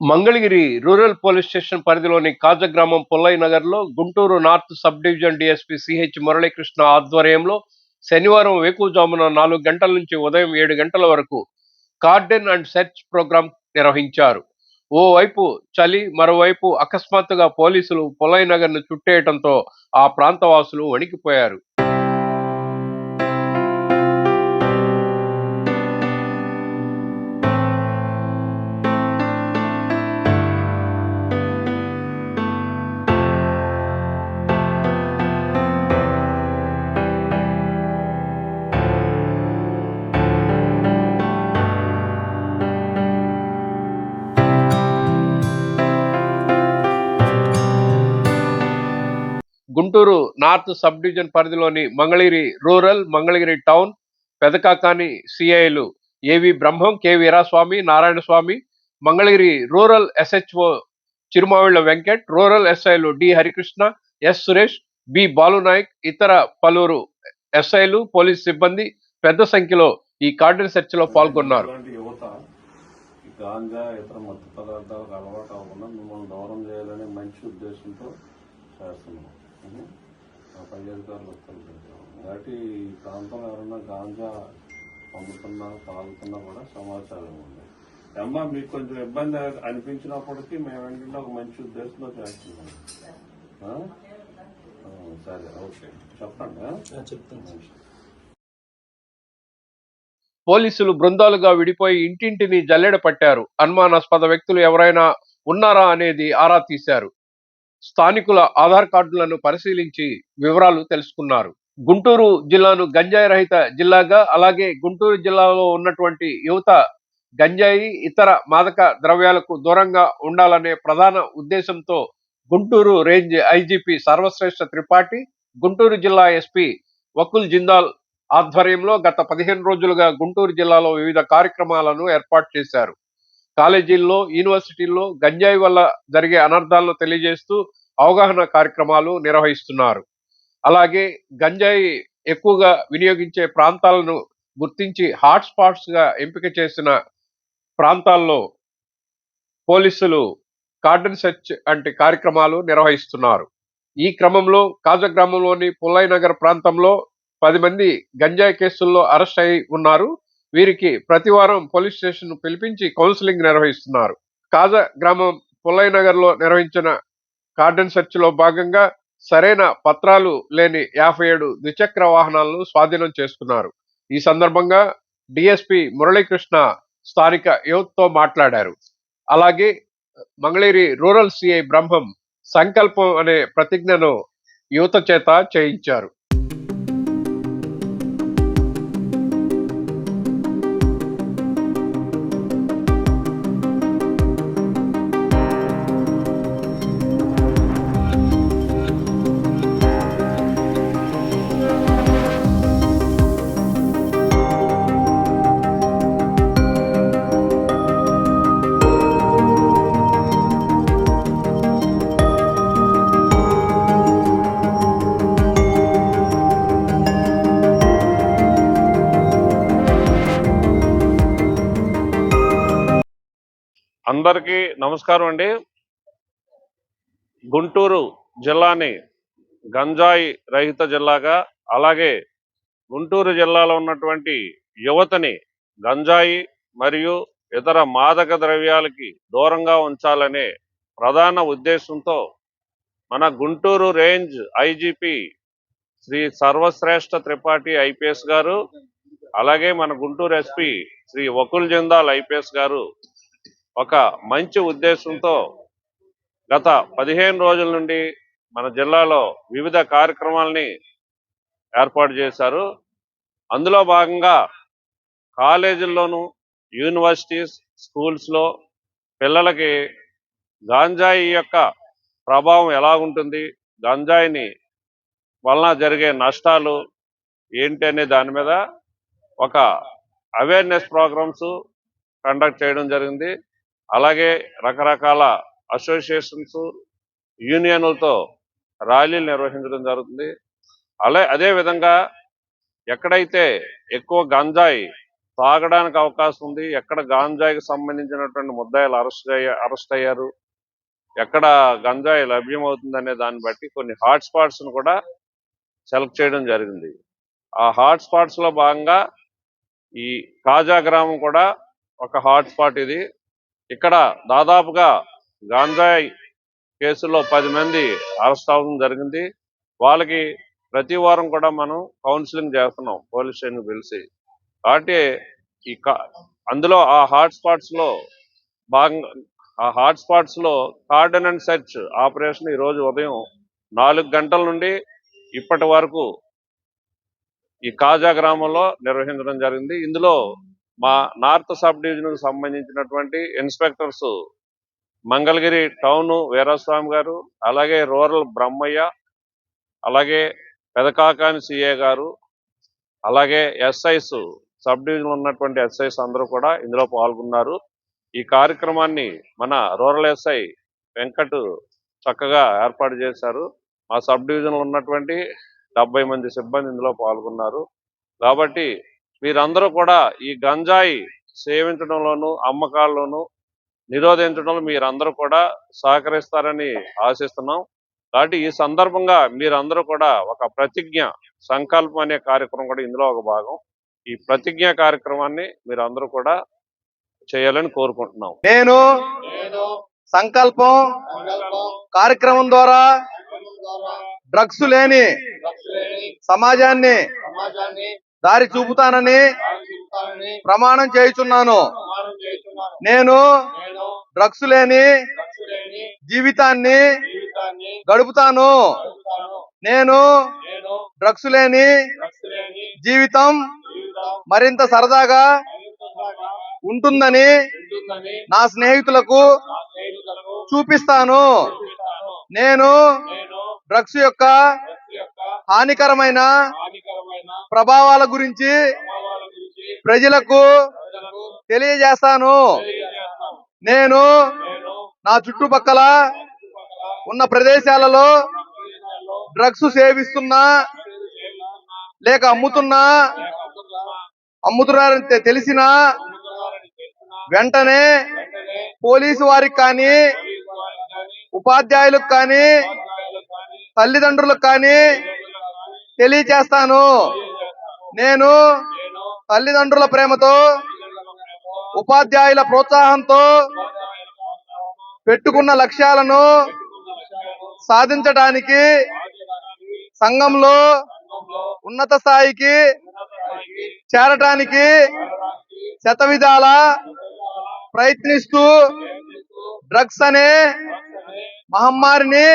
Mangalagiri rural police station పరిధిలోని కాజగ్రామం పుల్లయ్య నగర్లో Guntur north sub division DSP CH Muralikrishna ఆధ్వర్యంలో శనివారం వేకువజామున 4 గంటల నుంచి ఉదయం 7 గంటల వరకు కార్డెన్ అండ్ సెర్చ్ ప్రోగ్రాం నిర్వహించారు. ఓవైపు చలి, మరోవైపు అకస్మాత్తుగా పోలీసులు పుల్లయ్య నగర్ను చుట్టేయడంతో ఆ ప్రాంతవాసులు వణికిపోయారు. గుంటూరు నార్త్ సబ్ డివిజన్ పరిధిలోని మంగళగిరి రూరల్, మంగళగిరి టౌన్, పెదకాకాని సిఐలు A V Brahmam, K Veeraswamy, Narayanaswamy, Mangalagiri rural SHO Chirumavilla Venkat, rural ఎస్ఐలు D Harikrishna, S Suresh, B Balunayak, ఇతర పలువురు ఎస్ఐలు, పోలీస్ సిబ్బంది పెద్ద సంఖ్యలో ఈ కార్డన్ సెర్చ్ లో పాల్గొన్నారు. గాంజా ఇతర మత్తు పదార్థాలకు అలవాటు అవ్వకుండా మిమ్మల్ని దూరం చేయాలనే మంచి ఉద్దేశంతో చేస్తున్నాం. పై అధికారులు కాబట్టి ఈ ప్రాంతంలో ఎవరైనా గాంజా అమ్ముతున్నా తాగుతున్నా కూడా సమాచారం ఉంది. అమ్మ మీకు కొంచెం ఇబ్బంది అనిపించినప్పటికీ మేము ఏంటంటే ఒక మంచి ఉద్దేశంతో చేస్తున్నాం. సరే, ఓకే, చెప్పండి. చెప్తాను. పోలీసులు బృందాలుగా విడిపోయి ఇంటింటిని జల్లెడ పట్టారు. అనుమానాస్పద వ్యక్తులు ఎవరైనా ఉన్నారా అనేది ఆరా తీశారు. స్థానికుల ఆధార్ కార్డులను పరిశీలించి వివరాలు తెలుసుకున్నారు. గుంటూరు జిల్లాను గంజాయి రహిత జిల్లాగా, అలాగే గుంటూరు జిల్లాలో ఉన్నటువంటి యువత గంజాయి, ఇతర మాదక ద్రవ్యాలకు దూరంగా ఉండాలనే ప్రధాన ఉద్దేశంతో గుంటూరు రేంజ్ ఐజీపీ సర్వశ్రేష్ఠ త్రిపాఠి, గుంటూరు జిల్లా ఎస్పీ వకుల్ జిందాల్ ఆధ్వర్యంలో గత 15 రోజులుగా గుంటూరు జిల్లాలో వివిధ కార్యక్రమాలను ఏర్పాటు చేశారు. కాలేజీల్లో, యూనివర్సిటీల్లో గంజాయి వల్ల జరిగే అనర్థాలను తెలియజేస్తూ అవగాహన కార్యక్రమాలు నిర్వహిస్తున్నారు. అలాగే గంజాయి ఎక్కువగా వినియోగించే ప్రాంతాలను గుర్తించి హాట్స్పాట్స్ గా ఎంపిక చేసిన ప్రాంతాల్లో పోలీసులు కార్డన్ సెర్చ్ వంటి కార్యక్రమాలు నిర్వహిస్తున్నారు. ఈ క్రమంలో కాజగ్రామంలోని పుల్లయ్య నగర్ ప్రాంతంలో 10 మంది గంజాయి కేసుల్లో అరెస్ట్ అయి ఉన్నారు. వీరికి ప్రతివారం పోలీస్ స్టేషన్ పిలిపించి కౌన్సిలింగ్ నిర్వహిస్తున్నారు. కాజగ్రామం పుల్లయ్య నగర్ లో నిర్వహించిన కార్డన్ సెర్చ్ లో భాగంగా సరైన పత్రాలు లేని 57 ద్విచక్ర వాహనాలను స్వాధీనం చేసుకున్నారు. ఈ సందర్భంగా డిఎస్పీ మురళీకృష్ణ స్థానిక యువతతో మాట్లాడారు. అలాగే మంగళగిరి రూరల్ సిఐ బ్రహ్మం సంకల్పం అనే ప్రతిజ్ఞను యువత చేత చేయించారు. అందరికీ నమస్కారం అండి. గుంటూరు జిల్లాని గంజాయి రహిత జిల్లాగా, అలాగే గుంటూరు జిల్లాలో ఉన్నటువంటి యువతని గంజాయి మరియు ఇతర మాదక ద్రవ్యాలకి దూరంగా ఉంచాలనే ప్రధాన ఉద్దేశంతో మన Guntur range IGP Shri Sarvashreshtha Tripathi IPS గారు, అలాగే మన గుంటూరు ఎస్పీ శ్రీ వకుల్ జిందాల్ ఐపీఎస్ గారు ఒక మంచి ఉద్దేశంతో గత 15 రోజుల నుండి మన జిల్లాలో వివిధ కార్యక్రమాలని ఏర్పాటు చేశారు. అందులో భాగంగా కాలేజీల్లోనూ, యూనివర్సిటీస్, స్కూల్స్లో పిల్లలకి గాంజాయి యొక్క ప్రభావం ఎలా ఉంటుంది, గంజాయిని వలన జరిగే నష్టాలు ఏంటి అనే దాని మీద ఒక అవేర్నెస్ ప్రోగ్రామ్స్ కండక్ట్ చేయడం జరిగింది. అలాగే రకరకాల అసోసియేషన్స్, యూనియన్లతో ర్యాలీలు నిర్వహించడం జరుగుతుంది. అదేవిధంగా ఎక్కడైతే ఎక్కువ గంజాయి తాగడానికి అవకాశం ఉంది, ఎక్కడ గాంజాయికి సంబంధించినటువంటి ముద్దాయిలు అరెస్ట్ అయ్యారు, ఎక్కడ గంజాయి లభ్యమవుతుందనే దాన్ని బట్టి కొన్ని హాట్ స్పాట్స్ ను కూడా సెలెక్ట్ చేయడం జరిగింది. ఆ హాట్ స్పాట్స్ లో భాగంగా ఈ కాజా గ్రామం కూడా ఒక హాట్ స్పాట్. ఇది ఇక్కడ దాదాపుగా గాంజాయి కేసుల్లో 10 మంది అరెస్ట్ అవ్వడం జరిగింది. వాళ్ళకి ప్రతి వారం కూడా మనం కౌన్సిలింగ్ చేస్తున్నాం పోలీస్ స్టేషన్ పిలిచి. కాబట్టి ఈ అందులో ఆ హాట్ స్పాట్స్ లో భాగంగా కార్డన్ అండ్ సెర్చ్ ఆపరేషన్ ఈ రోజు ఉదయం 4 గంటల నుండి ఇప్పటి వరకు ఈ కాజా గ్రామంలో నిర్వహించడం జరిగింది. ఇందులో మా నార్త్ సబ్ డివిజన్ కు సంబంధించినటువంటి ఇన్స్పెక్టర్స్ మంగళగిరి టౌన్ వీరస్వామి గారు, అలాగే రూరల్ బ్రహ్మయ్య, అలాగే పెదకాకాని సిఏ గారు, అలాగే ఎస్ఐస్ సబ్ డివిజన్ ఉన్నటువంటి ఎస్ఐస్ అందరూ కూడా ఇందులో పాల్గొన్నారు. ఈ కార్యక్రమాన్ని మన రూరల్ ఎస్ఐ వెంకట్ చక్కగా ఏర్పాటు చేశారు. మా సబ్ డివిజన్ ఉన్నటువంటి 70 మంది సిబ్బంది ఇందులో పాల్గొన్నారు. కాబట్టి మీరందరూ కూడా ఈ గంజాయి సేవించడంలోను అమ్మకాల్లోనూ నిరోధించడంలో మీరందరూ కూడా సహకరిస్తారని ఆశిస్తున్నాం. కాబట్టి ఈ సందర్భంగా మీరందరూ కూడా ఒక సంకల్పం అనే కార్యక్రమం కూడా ఇందులో ఒక భాగం. ఈ ప్రతిజ్ఞ కార్యక్రమాన్ని మీరందరూ కూడా చేయాలని కోరుకుంటున్నాం. నేను సంకల్పం కార్యక్రమం ద్వారా డ్రగ్స్ లేని సమాజాన్ని దారి చూపుతానని ప్రమాణం చేయుచున్నాను. నేను డ్రగ్స్ లేని జీవితాన్ని గడుపుతాను. నేను డ్రగ్స్ లేని జీవితం మరింత సరదాగా ఉంటుందని నా స్నేహితులకు చూపిస్తాను. నేను డ్రగ్స్ యొక్క హానికరమైన ప్రభావాల గురించి ప్రజలకు తెలియజేస్తాను. నేను నా చుట్టుపక్కల ఉన్న ప్రదేశాలలో డ్రగ్స్ సేవిస్తున్నా లేక అమ్ముతున్నారని తెలిసిన వెంటనే పోలీసు వారికి కానీ, ఉపాధ్యాయులకు కానీ, తల్లిదండ్రులకు కానీ తెలియచేస్తాను. నేను తల్లిదండ్రుల ప్రేమతో, ఉపాధ్యాయుల ప్రోత్సాహంతో పెట్టుకున్న లక్ష్యాలను సాధించడానికి సంఘంలో ఉన్నత స్థాయికి చేరటానికి శతవిధాల ప్రయత్నిస్తూ డ్రగ్స్ అనే మహమ్మారిని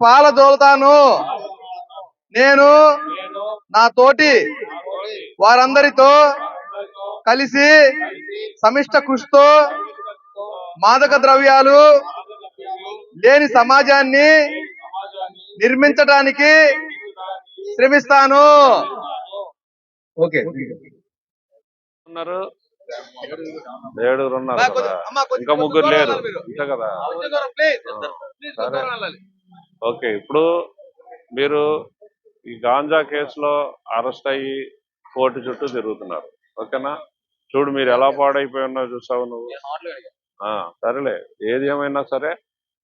పాలదోలుతాను. నేను నా తోటి వారందరితో కలిసి సమిష్ట కృషితో మాదక ద్రవ్యాలు లేని సమాజాన్ని నిర్మించడానికి శ్రమిస్తాను. ఓకే, ఉన్నారు 7 ఉన్నారు కదా, ఇంకా 3 లేరు అంతే కదా. సరే, ఓకే. ఇప్పుడు మీరు ఈ గాంజా కేసులో అరెస్ట్ అయ్యి కోర్టు చుట్టూ తిరుగుతున్నారు, ఓకేనా? చూడు మీరు ఎలా పాడైపోయి ఉన్నావు చూసావు నువ్వు. సరేలే, ఏది ఏమైనా సరే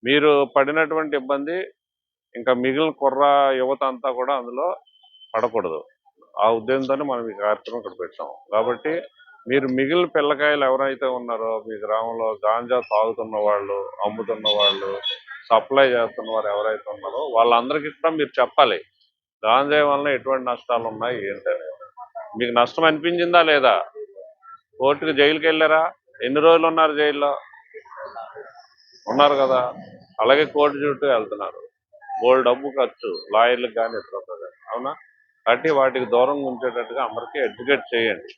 మీరు పడినటువంటి ఇబ్బంది ఇంకా మిగిలిన యువత అంతా కూడా అందులో పడకూడదు. ఆ ఉద్దేశంతోనే మనం ఈ కార్యక్రమం ఇక్కడ పెట్టాం. కాబట్టి మీరు మిగిలిన పిల్లకాయలు ఎవరైతే ఉన్నారో మీ గ్రామంలో గాంజా తాగుతున్న వాళ్ళు, అమ్ముతున్న వాళ్ళు, సప్లై చేస్తున్న వారు ఎవరైతే ఉన్నారో వాళ్ళందరికీ కూడా మీరు చెప్పాలి గాంజా వలన ఎటువంటి నష్టాలు ఉన్నాయి ఏంటనే. మీకు నష్టం అనిపించిందా లేదా? కోర్టుకు జైలుకి వెళ్ళారా? ఎన్ని రోజులు ఉన్నారు జైల్లో? ఉన్నారు కదా. అలాగే కోర్టు చుట్టూ వెళ్తున్నారు, బోల్డ్ డబ్బు ఖర్చు లాయర్లకు కానీ ఎత్తుతుంది, అవునా? కాబట్టి వాటికి దూరంగా ఉంచేటట్టుగా అందరికీ ఎడ్యుకేట్ చేయండి.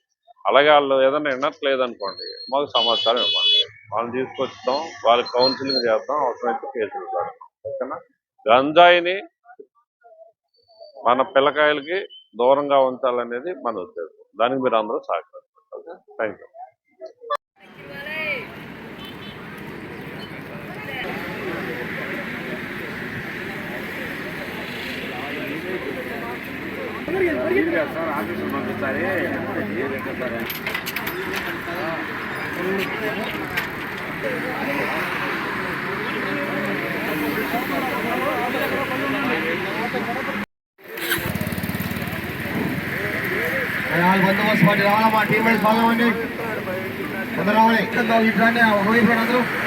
అలాగే వాళ్ళు ఏదైనా వినట్లేదనుకోండి మాకు సమాచారం ఇవ్వండి, వాళ్ళని తీసుకొస్తాం, వాళ్ళకి కౌన్సిలింగ్ చేస్తాం, అవసరమైతే కేసులు పెడతాం, ఓకేనా? గంజాయిని మన పిల్లకాయలకి దూరంగా ఉంచాలనేది మన ఉద్దేశం. దానికి మీరు అందరూ సహకరిస్తారు. Thank you. What are you బందోబస్తు పార్టీ రావాలా, మా టీమ్మేట్స్ రావాలండి, కొందరు రావాలి. ఇటు రండి, ఒకవైపు రండి అందరూ.